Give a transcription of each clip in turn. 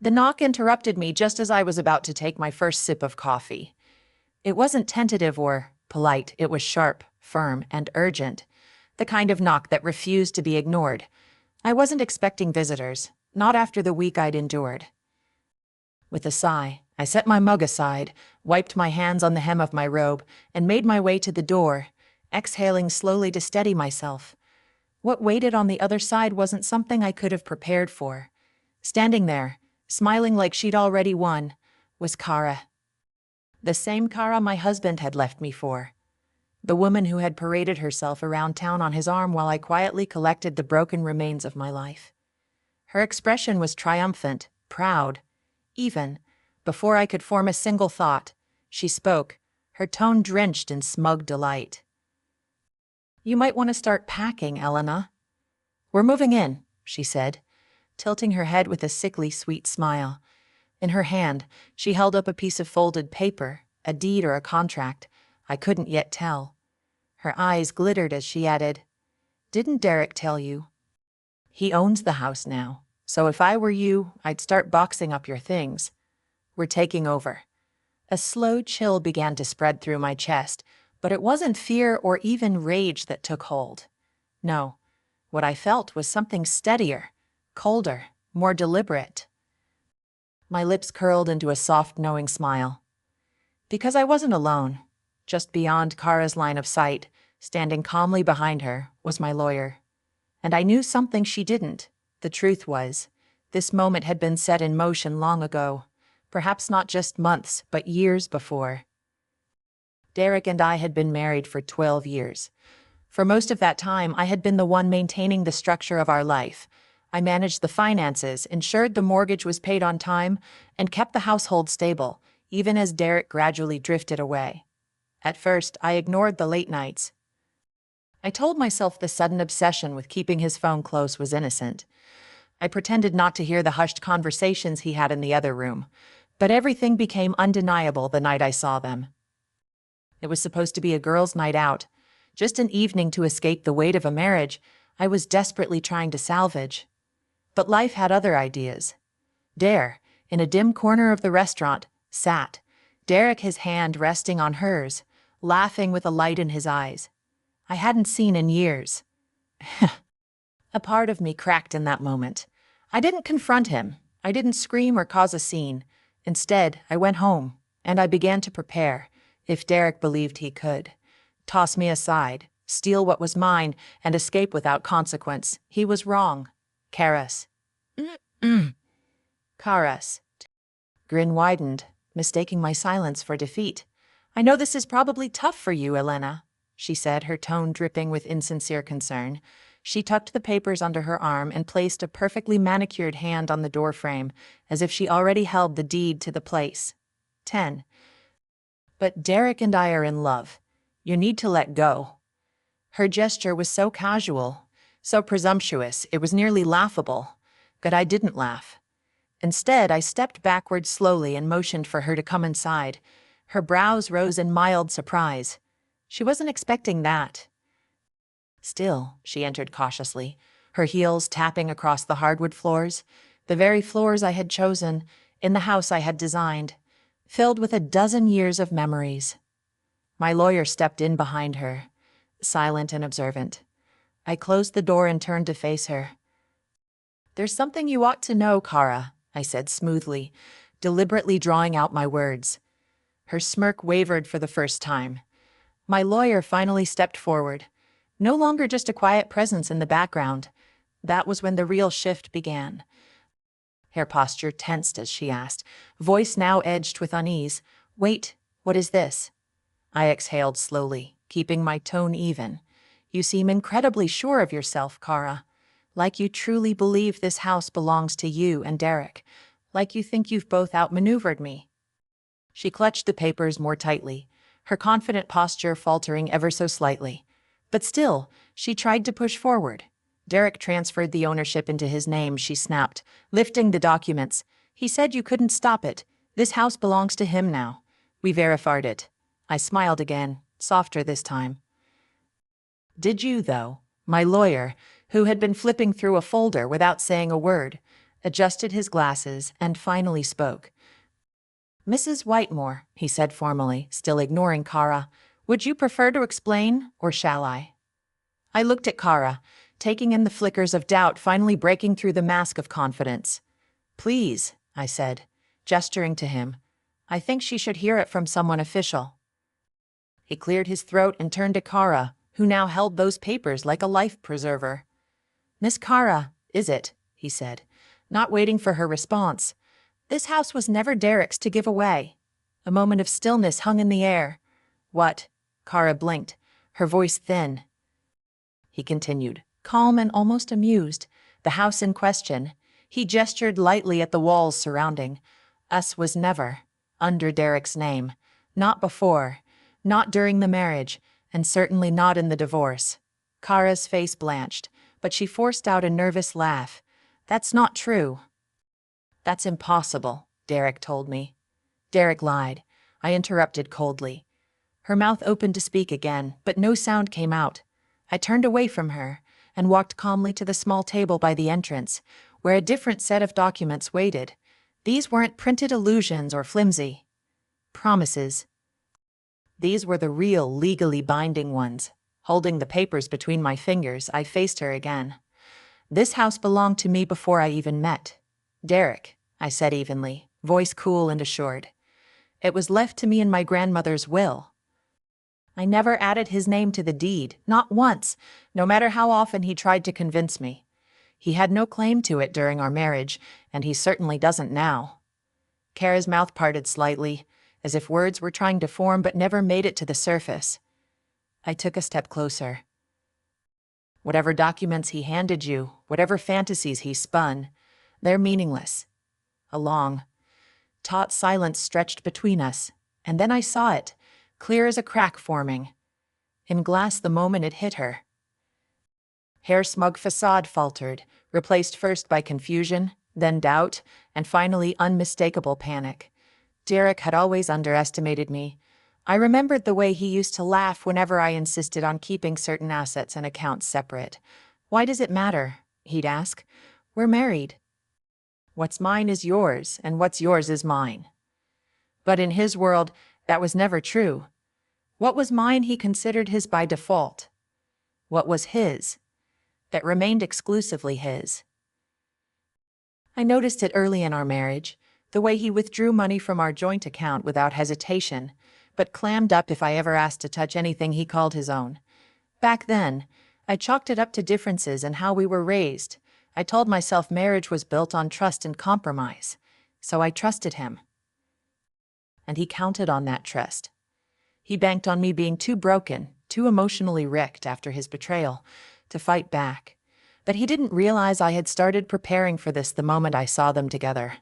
The knock interrupted me just as I was about to take my first sip of coffee. It wasn't tentative or polite, it was sharp, firm, and urgent, the kind of knock that refused to be ignored. I wasn't expecting visitors, not after the week I'd endured. With a sigh, I set my mug aside, wiped my hands on the hem of my robe, and made my way to the door, exhaling slowly to steady myself. What waited on the other side wasn't something I could have prepared for. Standing there, smiling like she'd already won, was Kara. The same Kara my husband had left me for. The woman who had paraded herself around town on his arm while I quietly collected the broken remains of my life. Her expression was triumphant, proud. Even, before I could form a single thought, she spoke, her tone drenched in smug delight. "You might want to start packing, Elena." "We're moving in," she said, tilting her head with a sickly sweet smile. In her hand, she held up a piece of folded paper, a deed or a contract. I couldn't yet tell. Her eyes glittered as she added, "Didn't Derek tell you? He owns the house now, so if I were you, I'd start boxing up your things. We're taking over." A slow chill began to spread through my chest, but it wasn't fear or even rage that took hold. No, what I felt was something steadier, colder, more deliberate. My lips curled into a soft, knowing smile. Because I wasn't alone. Just beyond Kara's line of sight, standing calmly behind her, was my lawyer. And I knew something she didn't. The truth was, this moment had been set in motion long ago, perhaps not just months, but years before. Derek and I had been married for 12 years. For most of that time, I had been the one maintaining the structure of our life. I managed the finances, ensured the mortgage was paid on time, and kept the household stable, even as Derek gradually drifted away. At first, I ignored the late nights. I told myself the sudden obsession with keeping his phone close was innocent. I pretended not to hear the hushed conversations he had in the other room, but everything became undeniable the night I saw them. It was supposed to be a girls' night out, just an evening to escape the weight of a marriage I was desperately trying to salvage. But life had other ideas. There, in a dim corner of the restaurant, sat Derek, his hand resting on hers, laughing with a light in his eyes I hadn't seen in years. A part of me cracked in that moment. I didn't confront him. I didn't scream or cause a scene. Instead, I went home, and I began to prepare, if Derek believed he could. Toss me aside, steal what was mine, and escape without consequence. He was wrong. Karas. Karas. Grin widened, mistaking my silence for defeat. "I know this is probably tough for you, Elena," she said, her tone dripping with insincere concern. She tucked the papers under her arm and placed a perfectly manicured hand on the doorframe, as if she already held the deed to the place. 10. "But Derek and I are in love. You need to let go." Her gesture was so casual, so presumptuous, it was nearly laughable. But I didn't laugh. Instead, I stepped backward slowly and motioned for her to come inside. Her brows rose in mild surprise. She wasn't expecting that. Still, she entered cautiously, her heels tapping across the hardwood floors, the very floors I had chosen, in the house I had designed, filled with a dozen years of memories. My lawyer stepped in behind her, silent and observant. I closed the door and turned to face her. "There's something you ought to know, Kara," I said smoothly, deliberately drawing out my words. Her smirk wavered for the first time. My lawyer finally stepped forward, no longer just a quiet presence in the background. That was when the real shift began. Her posture tensed as she asked, voice now edged with unease, "Wait, what is this?" I exhaled slowly, keeping my tone even. "You seem incredibly sure of yourself, Kara. Like you truly believe this house belongs to you and Derek. Like you think you've both outmaneuvered me." She clutched the papers more tightly, her confident posture faltering ever so slightly. But still, she tried to push forward. "Derek transferred the ownership into his name," she snapped, lifting the documents. "He said you couldn't stop it. This house belongs to him now. We verified it." I smiled again, softer this time. "Did you, though?" My lawyer, who had been flipping through a folder without saying a word, adjusted his glasses, and finally spoke. "Mrs. Whitemore," he said formally, still ignoring Kara, "would you prefer to explain, or shall I?" I looked at Kara, taking in the flickers of doubt finally breaking through the mask of confidence. "Please," I said, gesturing to him. "I think she should hear it from someone official." He cleared his throat and turned to Kara, who now held those papers like a life preserver. "Miss Kara, is it?" he said, not waiting for her response. "This house was never Derek's to give away." A moment of stillness hung in the air. "What?" Kara blinked, her voice thin. He continued, calm and almost amused. "The house in question," he gestured lightly at the walls surrounding, "us was never under Derek's name. Not before, not during the marriage, and certainly not in the divorce." Kara's face blanched, but she forced out a nervous laugh. "That's not true." "That's impossible," Derek told me. Derek lied, I interrupted coldly. Her mouth opened to speak again, but no sound came out. I turned away from her and walked calmly to the small table by the entrance, where a different set of documents waited. These weren't printed illusions or flimsy promises. These were the real, legally binding ones. Holding the papers between my fingers, I faced her again. "This house belonged to me before I even met Derek," I said evenly, voice cool and assured. "It was left to me in my grandmother's will. I never added his name to the deed, not once, no matter how often he tried to convince me. He had no claim to it during our marriage, and he certainly doesn't now." Kara's mouth parted slightly, as if words were trying to form but never made it to the surface. I took a step closer. "Whatever documents he handed you, whatever fantasies he spun, they're meaningless." A long, taut silence stretched between us, and then I saw it, clear as a crack forming in glass the moment it hit her. Her smug facade faltered, replaced first by confusion, then doubt, and finally unmistakable panic. Derek had always underestimated me. I remembered the way he used to laugh whenever I insisted on keeping certain assets and accounts separate. "Why does it matter?" he'd ask. "We're married. What's mine is yours, and what's yours is mine." But in his world, that was never true. What was mine he considered his by default. What was his, that remained exclusively his. I noticed it early in our marriage, the way he withdrew money from our joint account without hesitation, but clammed up if I ever asked to touch anything he called his own. Back then, I chalked it up to differences in how we were raised. I told myself marriage was built on trust and compromise, so I trusted him. And he counted on that trust. He banked on me being too broken, too emotionally wrecked after his betrayal, to fight back. But he didn't realize I had started preparing for this the moment I saw them together.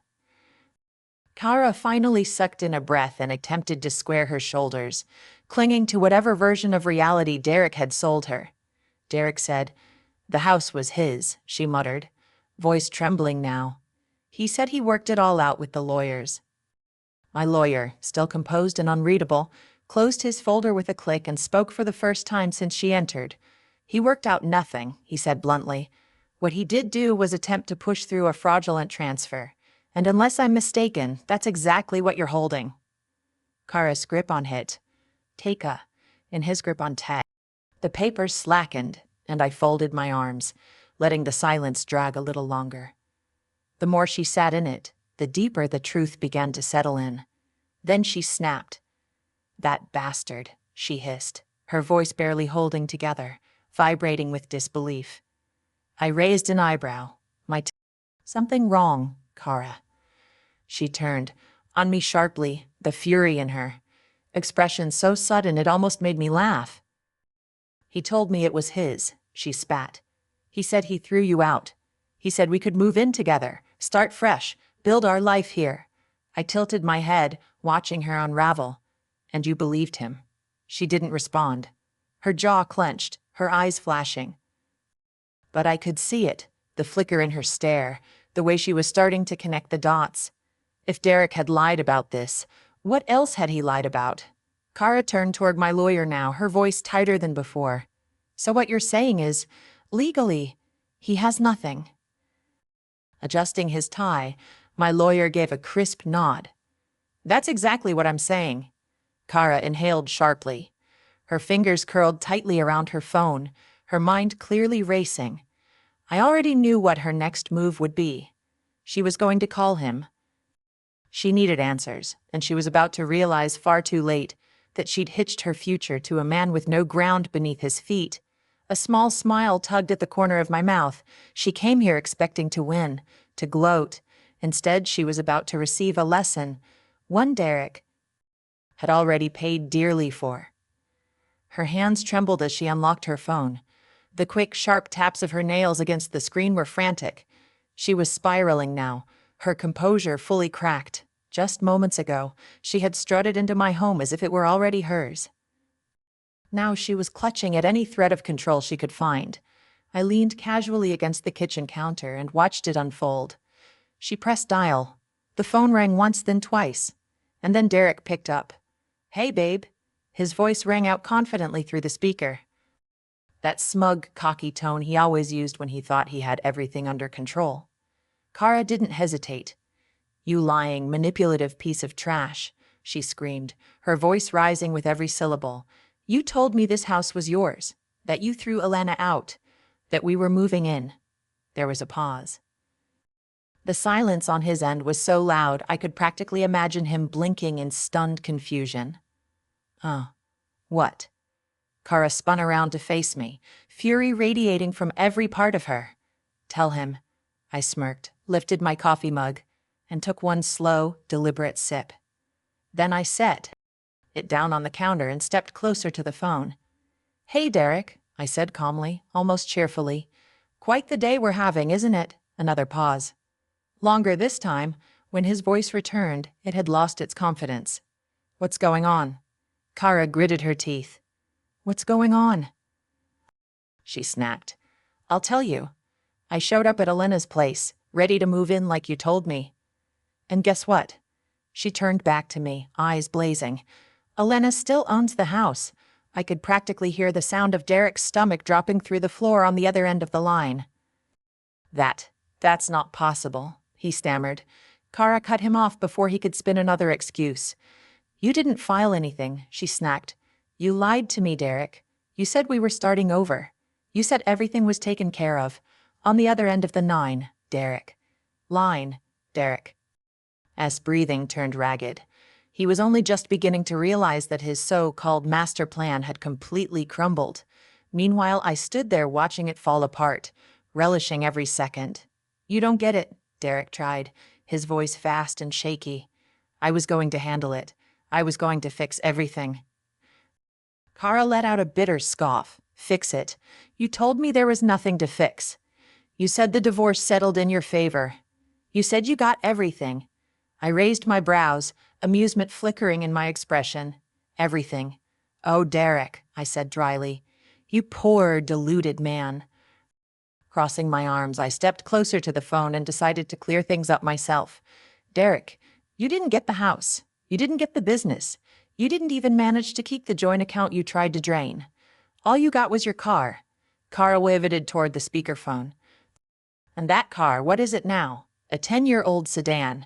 Kara finally sucked in a breath and attempted to square her shoulders, clinging to whatever version of reality Derek had sold her. Derek said, "The house was his," she muttered, voice trembling now. "He said he worked it all out with the lawyers." My lawyer, still composed and unreadable, closed his folder with a click and spoke for the first time since she entered. "He worked out nothing," he said bluntly. "What he did do was attempt to push through a fraudulent transfer. And unless I'm mistaken, that's exactly what you're holding." Kara's grip on hit. Taka, in his grip on Tag. The papers slackened, and I folded my arms, letting the silence drag a little longer. The more she sat in it, the deeper the truth began to settle in. Then she snapped. "That bastard," she hissed, her voice barely holding together, vibrating with disbelief. I raised an eyebrow. "Something wrong, Kara." She turned, on me sharply, the fury in her expression so sudden it almost made me laugh. "He told me it was his," she spat. "He said he threw you out. He said we could move in together, start fresh, build our life here." I tilted my head, watching her unravel. "And you believed him?" She didn't respond. Her jaw clenched, her eyes flashing. But I could see it, the flicker in her stare, the way she was starting to connect the dots. If Derek had lied about this, what else had he lied about? Kara turned toward my lawyer now, her voice tighter than before. "So what you're saying is, legally, he has nothing." Adjusting his tie, my lawyer gave a crisp nod. That's exactly what I'm saying. Kara inhaled sharply. Her fingers curled tightly around her phone, her mind clearly racing. I already knew what her next move would be. She was going to call him. She needed answers, and she was about to realize far too late that she'd hitched her future to a man with no ground beneath his feet. A small smile tugged at the corner of my mouth. She came here expecting to win, to gloat. Instead, she was about to receive a lesson, one Derek had already paid dearly for. Her hands trembled as she unlocked her phone. The quick, sharp taps of her nails against the screen were frantic. She was spiraling now, her composure fully cracked. Just moments ago, she had strutted into my home as if it were already hers. Now she was clutching at any thread of control she could find. I leaned casually against the kitchen counter and watched it unfold. She pressed dial. The phone rang once, then twice. And then Derek picked up. "Hey, babe." His voice rang out confidently through the speaker. That smug, cocky tone he always used when he thought he had everything under control. Kara didn't hesitate. "You lying, manipulative piece of trash," she screamed, her voice rising with every syllable. "You told me this house was yours, that you threw Elena out, that we were moving in." There was a pause. The silence on his end was so loud I could practically imagine him blinking in stunned confusion. What?" Kara spun around to face me, fury radiating from every part of her. "Tell him," I smirked, lifted my coffee mug, and took one slow, deliberate sip. Then I set it down on the counter and stepped closer to the phone. "Hey, Derek," I said calmly, almost cheerfully. "Quite the day we're having, isn't it?" Another pause. Longer this time. When his voice returned, it had lost its confidence. "What's going on?" Kara gritted her teeth. "What's going on?" she snapped. "I'll tell you. I showed up at Elena's place, ready to move in like you told me. And guess what?" She turned back to me, eyes blazing. "Elena still owns the house." I could practically hear the sound of Derek's stomach dropping through the floor on the other end of the line. That's not possible," he stammered. Kara cut him off before he could spin another excuse. "You didn't file anything," she snapped. "You lied to me, Derek. You said we were starting over. You said everything was taken care of. On the other end of the line, Derek. Line, Derek." As breathing turned ragged, he was only just beginning to realize that his so-called master plan had completely crumbled. Meanwhile, I stood there watching it fall apart, relishing every second. "You don't get it," Derek tried, his voice fast and shaky. "I was going to handle it. I was going to fix everything." Kara let out a bitter scoff. "Fix it? You told me there was nothing to fix. You said the divorce settled in your favor. You said you got everything." I raised my brows, amusement flickering in my expression. "Everything." "Oh, Derek," I said dryly. "You poor, deluded man." Crossing my arms, I stepped closer to the phone and decided to clear things up myself. "Derek, you didn't get the house. You didn't get the business. You didn't even manage to keep the joint account you tried to drain. All you got was your car." Kara waveted toward the speakerphone. "And that car, what is it now? A 10-year-old sedan."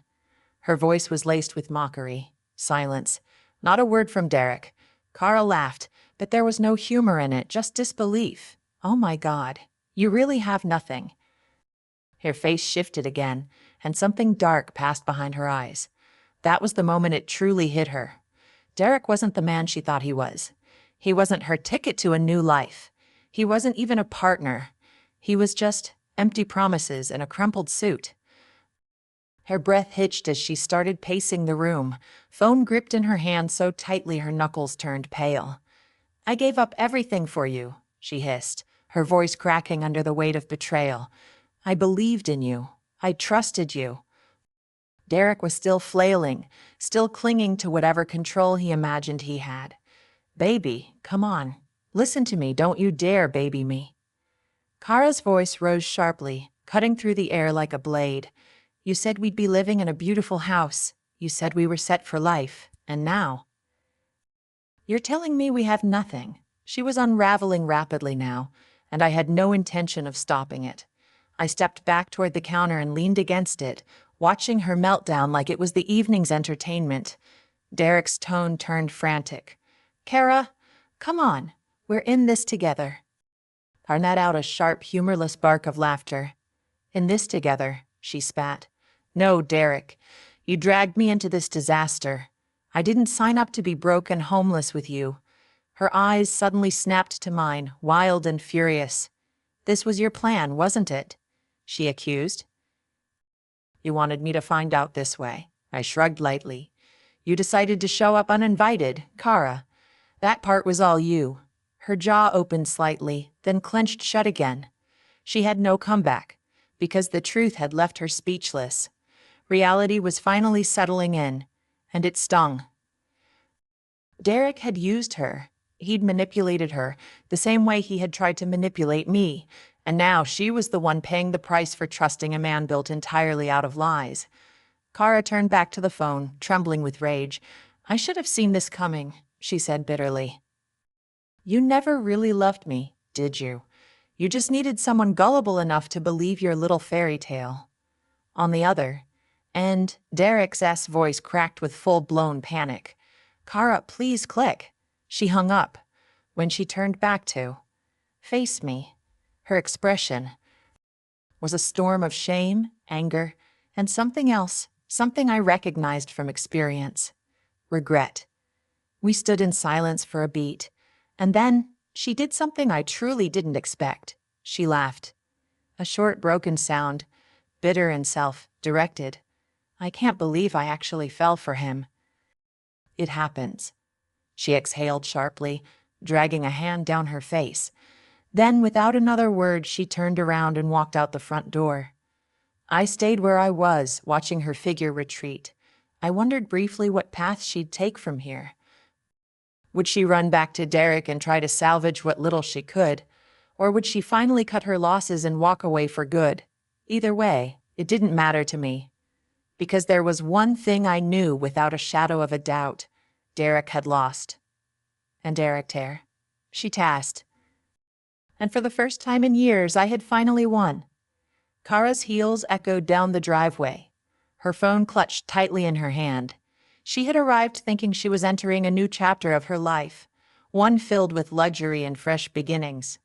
Her voice was laced with mockery. Silence. Not a word from Derek. Kara laughed, but there was no humor in it, just disbelief. "Oh my God, you really have nothing." Her face shifted again, and something dark passed behind her eyes. That was the moment it truly hit her. Derek wasn't the man she thought he was. He wasn't her ticket to a new life. He wasn't even a partner. He was just empty promises and a crumpled suit. Her breath hitched as she started pacing the room, phone gripped in her hand so tightly her knuckles turned pale. "I gave up everything for you," she hissed, her voice cracking under the weight of betrayal. "I believed in you. I trusted you." Derek was still flailing, still clinging to whatever control he imagined he had. "Baby, come on. Listen to me, don't you dare baby me." Kara's voice rose sharply, cutting through the air like a blade. "You said we'd be living in a beautiful house. You said we were set for life. And now you're telling me we have nothing." She was unraveling rapidly now, and I had no intention of stopping it. I stepped back toward the counter and leaned against it, watching her meltdown like it was the evening's entertainment. Derek's tone turned frantic. Kara, come on, we're in this together. I let out a sharp, humorless bark of laughter. In this together, she spat. No, Derek, you dragged me into this disaster. I didn't sign up to be broke and homeless with you. Her eyes suddenly snapped to mine, wild and furious. This was your plan, wasn't it? She accused. You wanted me to find out this way. I shrugged lightly. You decided to show up uninvited, Kara. That part was all you. Her jaw opened slightly, then clenched shut again. She had no comeback, because the truth had left her speechless. Reality was finally settling in, and it stung. Derek had used her. He'd manipulated her, the same way he had tried to manipulate me, and now she was the one paying the price for trusting a man built entirely out of lies. Kara turned back to the phone, trembling with rage. I should have seen this coming, she said bitterly. You never really loved me, did you? You just needed someone gullible enough to believe your little fairy tale. On the other end, Derek's voice cracked with full-blown panic. Kara, please click. She hung up. When she turned back to face me, her expression was a storm of shame, anger, and something else, something I recognized from experience. Regret. We stood in silence for a beat, and then she did something I truly didn't expect. She laughed. A short, broken sound, bitter and self-directed. I can't believe I actually fell for him. It happens. She exhaled sharply, dragging a hand down her face. Then, without another word, she turned around and walked out the front door. I stayed where I was, watching her figure retreat. I wondered briefly what path she'd take from here. Would she run back to Derek and try to salvage what little she could? Or would she finally cut her losses and walk away for good? Either way, it didn't matter to me. Because there was one thing I knew without a shadow of a doubt. Derek had lost. And Derek tear. She tasked. And for the first time in years, I had finally won. Kara's heels echoed down the driveway. Her phone clutched tightly in her hand. She had arrived thinking she was entering a new chapter of her life, one filled with luxury and fresh beginnings.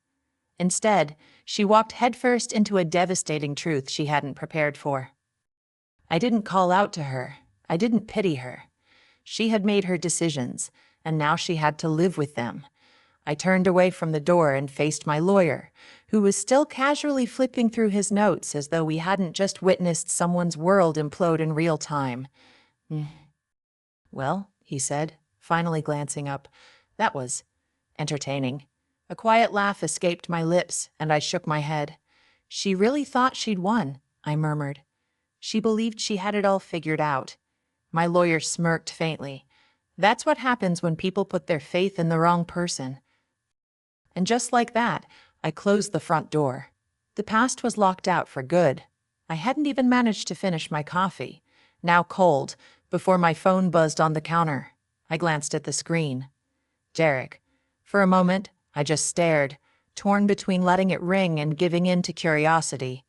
Instead, she walked headfirst into a devastating truth she hadn't prepared for. I didn't call out to her. I didn't pity her. She had made her decisions, and now she had to live with them. I turned away from the door and faced my lawyer, who was still casually flipping through his notes as though we hadn't just witnessed someone's world implode in real time. Well, he said, finally glancing up, that was entertaining. A quiet laugh escaped my lips, and I shook my head. She really thought she'd won, I murmured. She believed she had it all figured out. My lawyer smirked faintly. That's what happens when people put their faith in the wrong person. And just like that, I closed the front door. The past was locked out for good. I hadn't even managed to finish my coffee, now cold, before my phone buzzed on the counter. I glanced at the screen. Derek. For a moment, I just stared, torn between letting it ring and giving in to curiosity.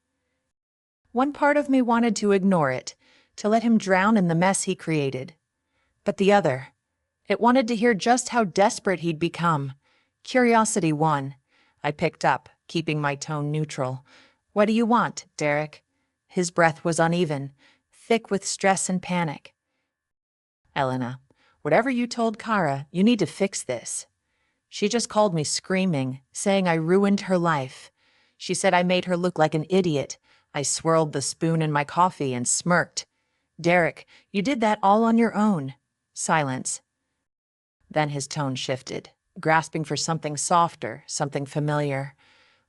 One part of me wanted to ignore it, to let him drown in the mess he created. But the other, it wanted to hear just how desperate he'd become. Curiosity won. I picked up, keeping my tone neutral. What do you want, Derek? His breath was uneven, thick with stress and panic. Elena, whatever you told Kara, you need to fix this. She just called me screaming, saying I ruined her life. She said I made her look like an idiot. I swirled the spoon in my coffee and smirked. Derek, you did that all on your own. Silence. Then his tone shifted, grasping for something softer, something familiar.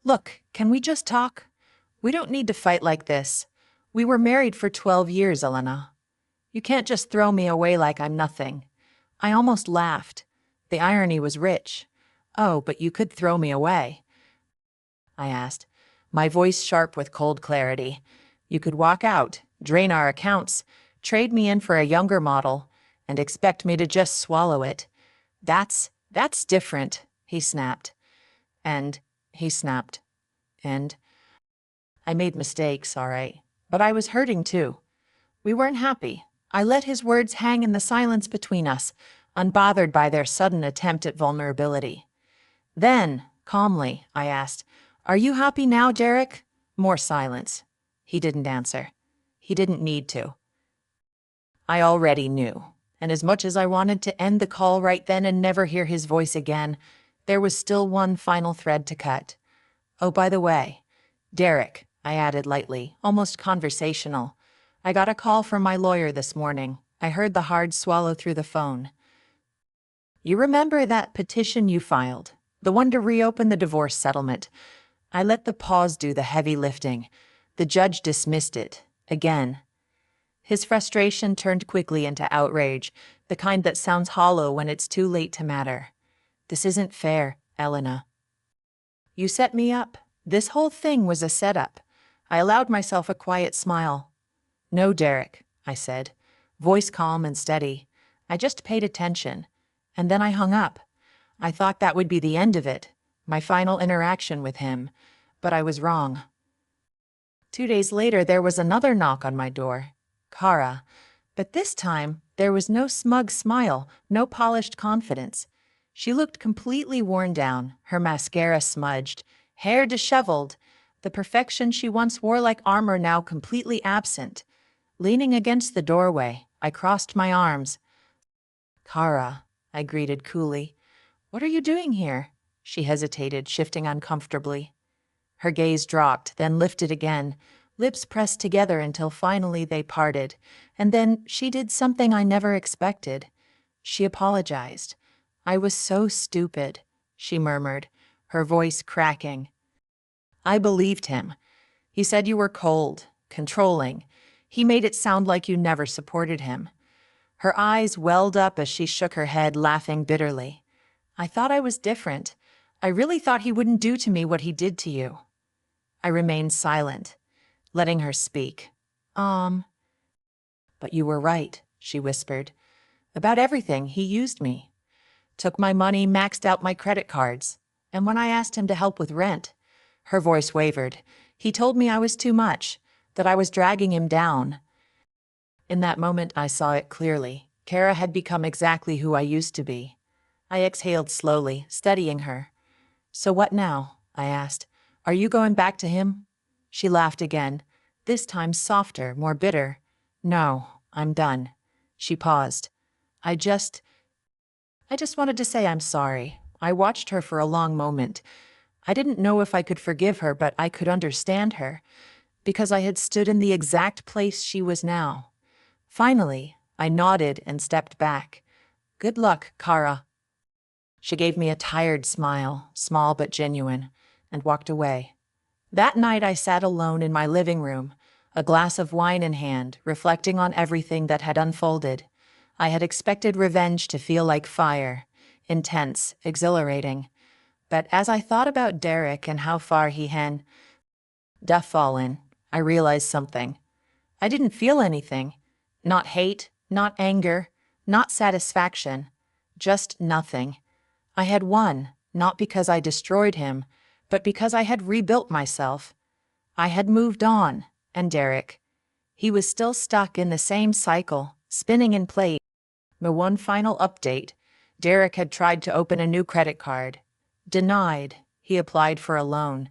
Look, can we just talk? We don't need to fight like this. We were married for 12 years, Elena. You can't just throw me away like I'm nothing. I almost laughed. The irony was rich. Oh, but you could throw me away. I asked, my voice sharp with cold clarity. You could walk out, drain our accounts, trade me in for a younger model, and expect me to just swallow it. That's different, he snapped. And he snapped. And I made mistakes, all right, but I was hurting too. We weren't happy. I let his words hang in the silence between us, unbothered by their sudden attempt at vulnerability. Then, calmly, I asked, "Are you happy now, Derek?" More silence. He didn't answer. He didn't need to. I already knew, and as much as I wanted to end the call right then and never hear his voice again, there was still one final thread to cut. "Oh, by the way, Derek," I added lightly, almost conversational. "I got a call from my lawyer this morning." I heard the hard swallow through the phone. "You remember that petition you filed? The one to reopen the divorce settlement?" I let the pause do the heavy lifting. The judge dismissed it. Again. His frustration turned quickly into outrage, the kind that sounds hollow when it's too late to matter. "This isn't fair, Elena. You set me up. This whole thing was a setup." I allowed myself a quiet smile. "No, Derek," I said, voice calm and steady. "I just paid attention." And then I hung up. I thought that would be the end of it, my final interaction with him. But I was wrong. 2 days later, there was another knock on my door. Kara. But this time, there was no smug smile, no polished confidence. She looked completely worn down, her mascara smudged, hair disheveled, the perfection she once wore like armor now completely absent. Leaning against the doorway, I crossed my arms. "Kara," I greeted coolly. "What are you doing here?" She hesitated, shifting uncomfortably. Her gaze dropped, then lifted again, lips pressed together until finally they parted. And then she did something I never expected. She apologized. "I was so stupid," she murmured, her voice cracking. I believed him. He said you were cold, controlling. He made it sound like you never supported him. Her eyes welled up as she shook her head, laughing bitterly. "I thought I was different. I really thought he wouldn't do to me what he did to you." I remained silent, letting her speak. But you were right," she whispered. "About everything, he used me. Took my money, maxed out my credit cards. And when I asked him to help with rent," her voice wavered, "he told me I was too much, that I was dragging him down." In that moment, I saw it clearly. Kara had become exactly who I used to be. I exhaled slowly, studying her. "So what now?" I asked. "Are you going back to him?" She laughed again, this time softer, more bitter. "No, I'm done." She paused. I just wanted to say I'm sorry." I watched her for a long moment. I didn't know if I could forgive her, but I could understand her, because I had stood in the exact place she was now. Finally, I nodded and stepped back. "Good luck, Kara." She gave me a tired smile, small but genuine, and walked away. That night I sat alone in my living room, a glass of wine in hand, reflecting on everything that had unfolded. I had expected revenge to feel like fire, intense, exhilarating. But as I thought about Derek and how far he had fallen, I realized something. I didn't feel anything. Not hate, not anger, not satisfaction. Just nothing. I had won, not because I destroyed him, but because I had rebuilt myself. I had moved on, and Derek. He was still stuck in the same cycle, spinning in place. The one final update, Derek had tried to open a new credit card. Denied. He applied for a loan.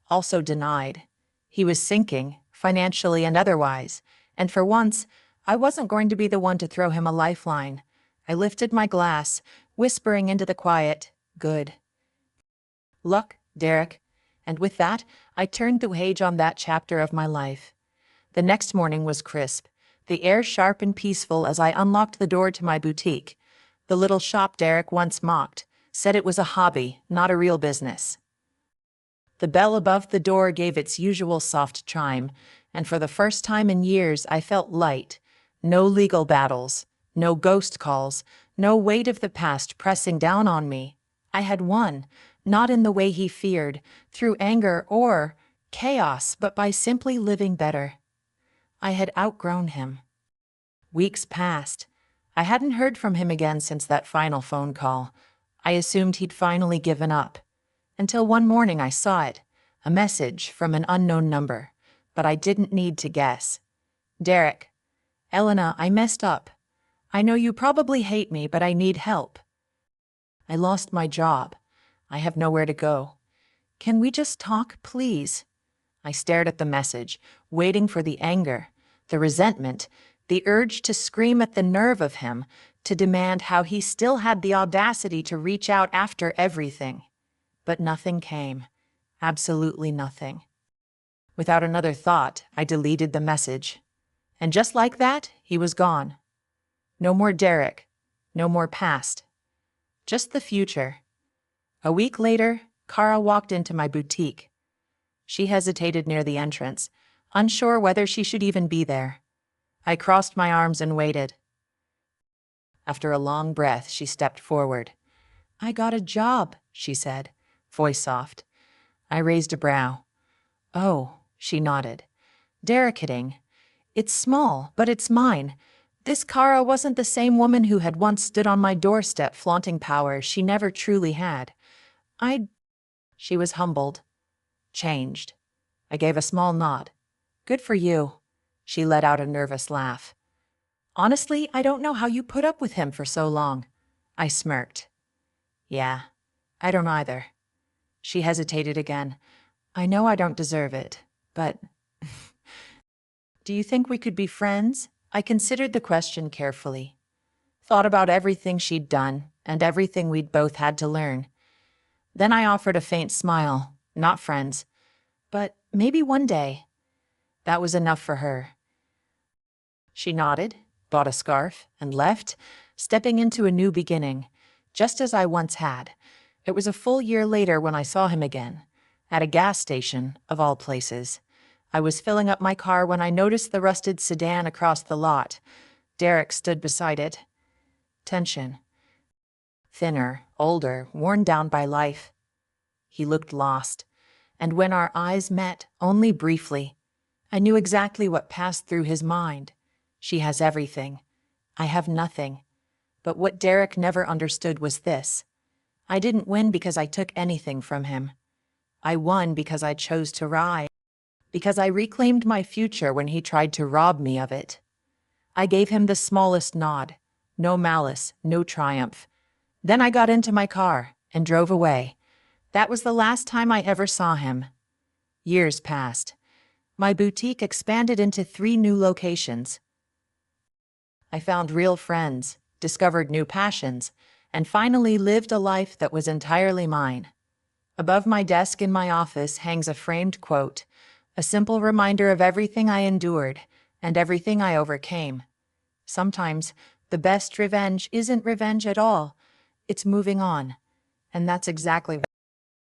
Also denied. He was sinking, financially and otherwise, and for once, I wasn't going to be the one to throw him a lifeline. I lifted my glass, whispering into the quiet, "Good luck, Derek." And with that, I turned the page on that chapter of my life. The next morning was crisp, the air sharp and peaceful as I unlocked the door to my boutique. The little shop Derek once mocked, said it was a hobby, not a real business. The bell above the door gave its usual soft chime, and for the first time in years I felt light. No legal battles, no ghost calls, no weight of the past pressing down on me. I had won, not in the way he feared, through anger or chaos, but by simply living better. I had outgrown him. Weeks passed. I hadn't heard from him again since that final phone call. I assumed he'd finally given up. Until one morning I saw it, a message from an unknown number. but I didn't need to guess. Derek, Elena, I messed up. I know you probably hate me, but I need help. I lost my job. I have nowhere to go. Can we just talk, please? I stared at the message, waiting for the anger, the resentment, the urge to scream at the nerve of him, to demand how he still had the audacity to reach out after everything. But nothing came. Absolutely nothing. Without another thought, I deleted the message. And just like that, he was gone. No more Derek. No more past. Just the future. A week later, Kara walked into my boutique. She hesitated near the entrance, unsure whether she should even be there. I crossed my arms and waited. After a long breath, she stepped forward. "I got a job," she said, voice soft. I raised a brow. "Oh," she nodded. "Derekiting. It's small, but it's mine. This Kara wasn't the same woman who had once stood on my doorstep flaunting power she never truly had. She was humbled. Changed. I gave a small nod. "Good for you." She let out a nervous laugh. "Honestly, I don't know how you put up with him for so long." I smirked. "Yeah, I don't either." She hesitated again. "I know I don't deserve it, but do you think we could be friends?" I considered the question carefully. Thought about everything she'd done and everything we'd both had to learn. Then I offered a faint smile. Not friends, but maybe one day. That was enough for her. She nodded, bought a scarf, and left, stepping into a new beginning, just as I once had. It was a full year later when I saw him again, at a gas station, of all places. I was filling up my car when I noticed the rusted sedan across the lot. Derek stood beside it. Tension. Thinner, older, worn down by life. He looked lost, and when our eyes met, only briefly, I knew exactly what passed through his mind. She has everything. I have nothing. But what Derek never understood was this. I didn't win because I took anything from him. I won because I chose to rise. Because I reclaimed my future when he tried to rob me of it. I gave him the smallest nod. No malice, no triumph. Then I got into my car and drove away. That was the last time I ever saw him. Years passed. My boutique expanded into 3 new locations. I found real friends, discovered new passions, and finally lived a life that was entirely mine. Above my desk in my office hangs a framed quote, a simple reminder of everything I endured and everything I overcame. Sometimes the best revenge isn't revenge at all. It's moving on. And that's exactly